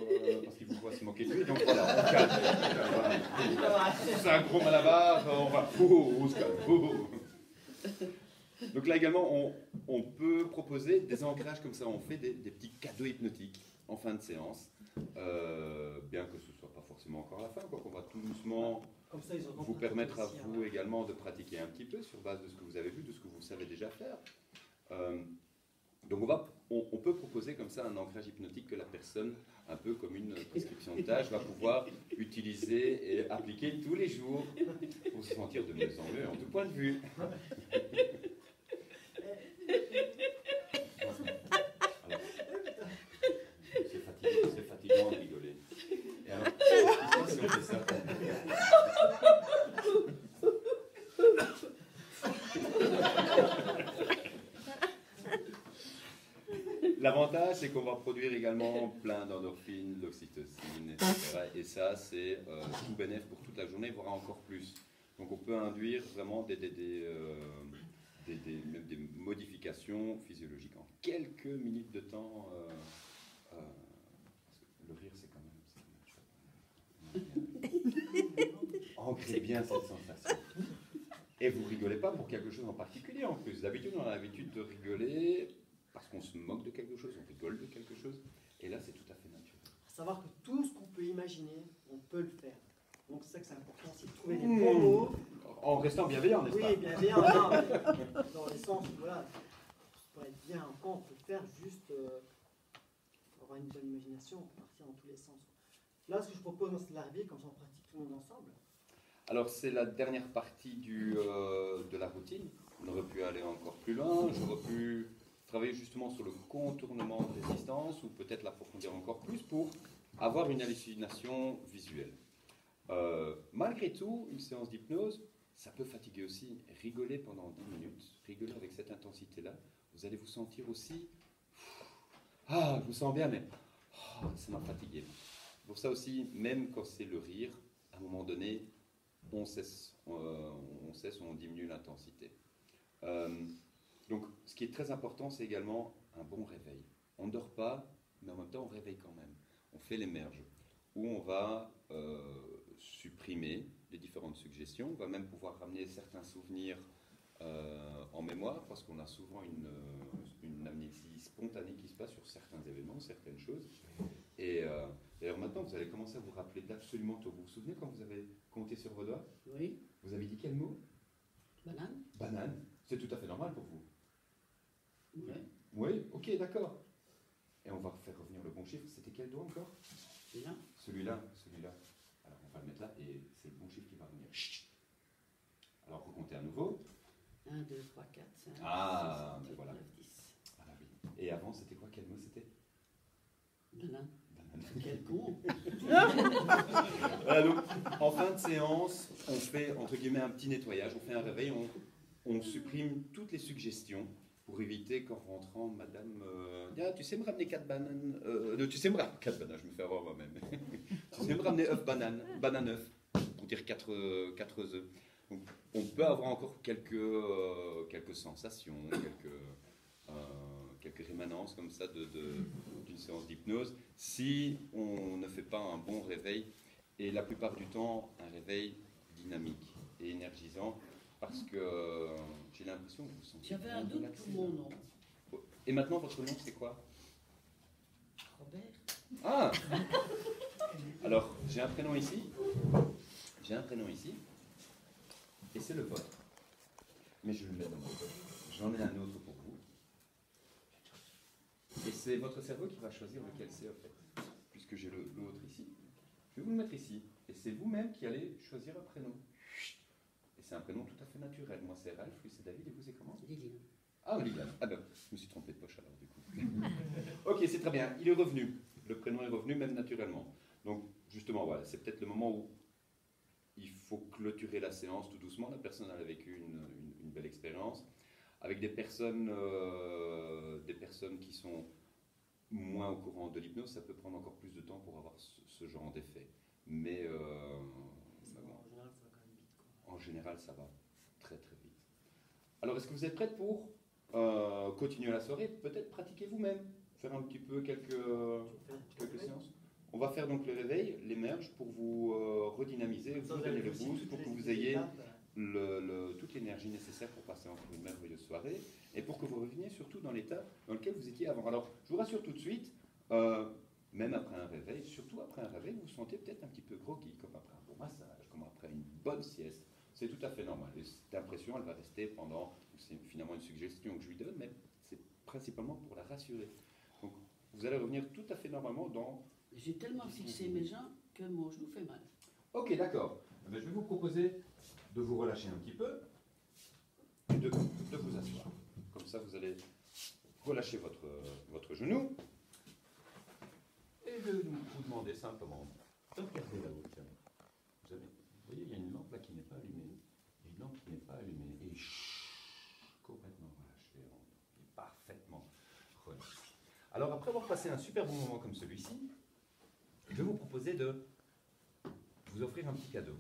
voit se moquer de lui. Donc voilà, on se calme. Voilà. C'est un gros malabar, on va. On se calme. Donc là également, on peut proposer des ancrages comme ça. On fait des petits cadeaux hypnotiques en fin de séance. Bien que ce ne soit pas forcément encore la fin, quoi, qu'on va tout doucement Comme ça, ils auront vous pas permettre à aussi, vous également de pratiquer un petit peu sur base de ce que vous avez vu, de ce que vous savez déjà faire. Donc on peut proposer comme ça un ancrage hypnotique que la personne, un peu comme une prescription de tâche, va pouvoir utiliser et appliquer tous les jours pour se sentir de mieux en mieux en tout point de vue. Alors, c'est fatigant de rigoler. Et alors, qu'est-ce qui se passe si on fait ça? L'avantage, c'est qu'on va produire également plein d'endorphines, l'oxytocine, etc. Et ça, c'est tout bénéfice pour toute la journée, voire encore plus. Donc on peut induire vraiment même des modifications physiologiques en quelques minutes de temps. Le rire, c'est quand même ancrez bien cette sensation. Et vous rigolez pas pour quelque chose en particulier en plus. D'habitude, on a l'habitude de rigoler parce qu'on se moque de quelque chose, on rigole de quelque chose. Et là, c'est tout à fait naturel. À savoir que tout ce qu'on peut imaginer, on peut le faire. Donc c'est ça que c'est important, c'est de trouver les bons mots. En restant bienveillant, n'est-ce pas? Oui, bienveillant, non, mais dans le sens où, voilà, pour être bien en camp, on peut le faire juste avoir une bonne imagination, partir dans tous les sens. Là, ce que je propose, c'est de l'arrivée, comme ça on pratique tout le monde ensemble. Alors, c'est la dernière partie de la routine. On aurait pu aller encore plus loin. J'aurais pu travailler justement sur le contournement de résistance ou peut-être l'approfondir encore plus pour avoir une hallucination visuelle. Malgré tout, une séance d'hypnose, ça peut fatiguer aussi. Rigoler pendant 10 minutes, rigoler avec cette intensité-là, vous allez vous sentir aussi... Ah, je me sens bien, mais ça m'a fatigué. Pour ça aussi, même quand c'est le rire, à un moment donné, on cesse, on diminue l'intensité. Donc, ce qui est très important, c'est également un bon réveil. On ne dort pas, mais en même temps, on réveille quand même. On fait l'émerge, où on va supprimer les différentes suggestions. On va même pouvoir ramener certains souvenirs en mémoire, parce qu'on a souvent une amnésie spontanée qui se passe sur certains événements, certaines choses. Et alors maintenant, vous allez commencer à vous rappeler d'absolument tout. Vous vous souvenez quand vous avez compté sur vos doigts? Oui. Vous avez dit quel mot? Banane. Banane. C'est tout à fait normal pour vous. Oui. Oui, ok, d'accord. Et on va faire revenir le bon chiffre. C'était quel doigt encore? Bien. Celui-là, celui-là. Alors on va le mettre là et c'est le bon chiffre qui va revenir. Chut. Alors recomptez à nouveau. 1, 2, 3, 4, 5, Ah, 6, 7, 8, voilà. 9, 10. Ah oui. Et avant, c'était quoi? Quel mot c'était? Banane. Banane. Quel con. Voilà, donc, en fin de séance, on fait entre guillemets un petit nettoyage, on fait un réveil, on supprime toutes les suggestions pour éviter qu'en rentrant, madame, ah, tu sais me ramener 4 bananes, tu sais me ramener 4 bananes, je me fais avoir moi-même. Tu sais me ramener œufs banane œufs, pour dire 4 œufs. Donc, on peut avoir encore quelques sensations, quelques rémanences comme ça d'une séance d'hypnose, si on ne fait pas un bon réveil, et la plupart du temps, un réveil dynamique et énergisant, parce que j'ai l'impression que vous sentez... J'avais un doute pour mon nom. Et maintenant, votre nom, c'est quoi? Robert. Ah! Alors, j'ai un prénom ici. Et c'est le vôtre. Mais je vais le mettre dans mon code. J'en ai un autre pour vous. Et c'est votre cerveau qui va choisir lequel c'est, en fait. Puisque j'ai l'autre ici. Je vais vous le mettre ici. Et c'est vous-même qui allez choisir un prénom. Et c'est un prénom tout à fait naturel. Moi, c'est Ralph, lui, c'est David, et vous, c'est comment? Liliane. Ah, Liliane. Ah ben, je me suis trompé de poche alors, du coup. Ok, c'est très bien. Il est revenu. Le prénom est revenu, même naturellement. Donc, justement, voilà, c'est peut-être le moment où il faut clôturer la séance tout doucement. La personne a vécu une belle expérience. Avec des personnes qui sont moins au courant de l'hypnose, ça peut prendre encore plus de temps pour avoir ce genre d'effet. Mais en général, ça va très très vite. Alors, est-ce que vous êtes prête pour continuer la soirée? Peut-être pratiquer vous-même, faire un petit peu quelques séances. On va faire donc le réveil, l'émerge, pour vous redynamiser, vous donner le boost, pour que vous ayez toute l'énergie nécessaire pour passer encore une merveilleuse soirée, et pour que vous reveniez surtout dans l'état dans lequel vous étiez avant. Alors, je vous rassure tout de suite, même après un réveil, surtout après un réveil, vous vous sentez peut-être un petit peu groggy, comme après un bon massage, comme après une bonne sieste. C'est tout à fait normal. Et cette impression, elle va rester pendant... C'est finalement une suggestion que je lui donne, mais c'est principalement pour la rassurer. Donc, vous allez revenir tout à fait normalement dans... J'ai tellement fixé mes jambes que mon genou fait mal. Ok, d'accord. Je vais vous proposer de vous relâcher un petit peu et de vous asseoir. Comme ça, vous allez relâcher votre genou et de vous demander simplement de regarder là-haut. Vous voyez, il y a une lampe là qui n'est pas allumée. Une lampe qui n'est pas allumée. Et complètement relâché. On est parfaitement relâché. Alors, après avoir passé un super bon moment comme celui-ci, je vais vous proposer de vous offrir un petit cadeau.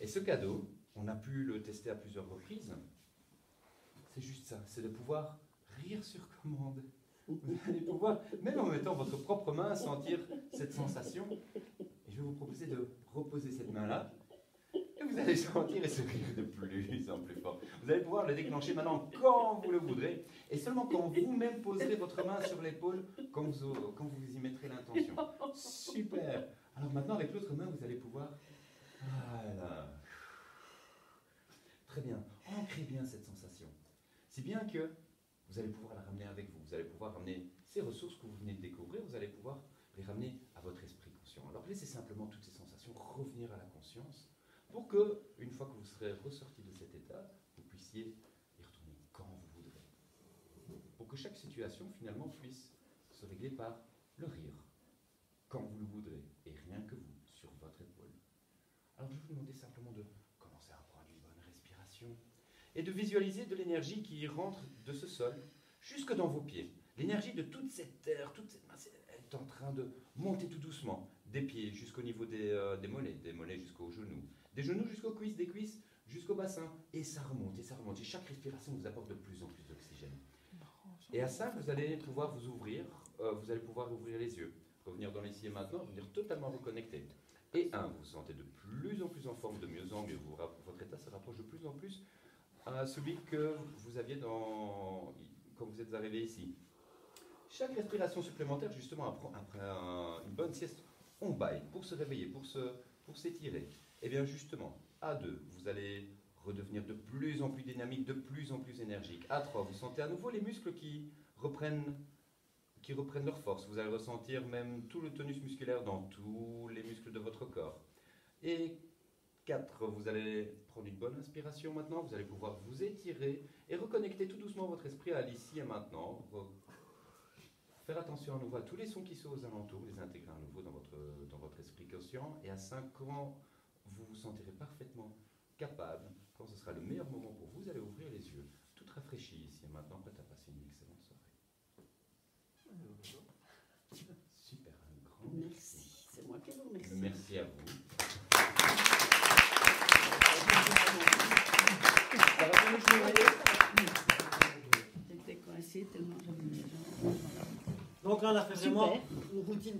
Et ce cadeau, on a pu le tester à plusieurs reprises. C'est juste ça, c'est de pouvoir rire sur commande. Vous allez pouvoir, même en mettant votre propre main, sentir cette sensation. Et je vais vous proposer de reposer cette main-là. Et vous allez sentir et se rire de plus en plus fort. Vous allez pouvoir le déclencher maintenant quand vous le voudrez. Et seulement quand vous-même poserez votre main sur l'épaule, quand vous y mettrez l'intention. Super! Alors maintenant, avec l'autre main, vous allez pouvoir... Voilà. Très bien. Ancrez bien cette sensation. Si bien que vous allez pouvoir la ramener avec vous. Vous allez pouvoir ramener ces ressources que vous venez de découvrir, vous allez pouvoir les ramener à votre esprit conscient. Alors laissez simplement toutes ces sensations revenir à la conscience pour que, une fois que vous serez ressorti de cet état, vous puissiez y retourner quand vous voudrez. Pour que chaque situation, finalement, puisse se régler par le rire, quand vous le voudrez, et rien que vous, sur votre épaule. Alors je vais vous demander simplement de commencer à prendre une bonne respiration et de visualiser de l'énergie qui rentre de ce sol jusque dans vos pieds. L'énergie de toute cette terre, toute cette masse, elle est en train de monter tout doucement, des pieds jusqu'au niveau des mollets jusqu'aux genoux, Des genoux jusqu'aux cuisses, des cuisses jusqu'au bassin. Et ça remonte, et ça remonte. Et chaque respiration vous apporte de plus en plus d'oxygène. Et à ça, vous allez pouvoir vous ouvrir, vous allez pouvoir ouvrir les yeux, revenir dans l'ici et maintenant, revenir totalement reconnecté. Et vous vous sentez de plus en plus en forme, de mieux en mieux. Votre état se rapproche de plus en plus à celui que vous aviez quand vous êtes arrivé ici. Chaque respiration supplémentaire, justement, après une bonne sieste, on baille pour se réveiller, pour s'étirer. Et bien justement, à 2, vous allez redevenir de plus en plus dynamique, de plus en plus énergique. À 3, vous sentez à nouveau les muscles qui reprennent leur force. Vous allez ressentir même tout le tonus musculaire dans tous les muscles de votre corps. Et 4, vous allez prendre une bonne inspiration maintenant, vous allez pouvoir vous étirer et reconnecter tout doucement votre esprit à l'ici et maintenant. Faire attention à nouveau à tous les sons qui sont aux alentours, les intégrer à nouveau dans votre esprit conscient. Et à 5 ans, vous vous sentirez parfaitement capable, quand ce sera le meilleur moment pour vous, allez ouvrir les yeux, tout rafraîchi ici et maintenant, prêt à passer une excellente soirée. Super, un grand merci. Merci, c'est moi qui vous remercie. Merci à vous. J'étais coincée tellement j'avais mes jambes. Donc là, on a fait vraiment Super. une routine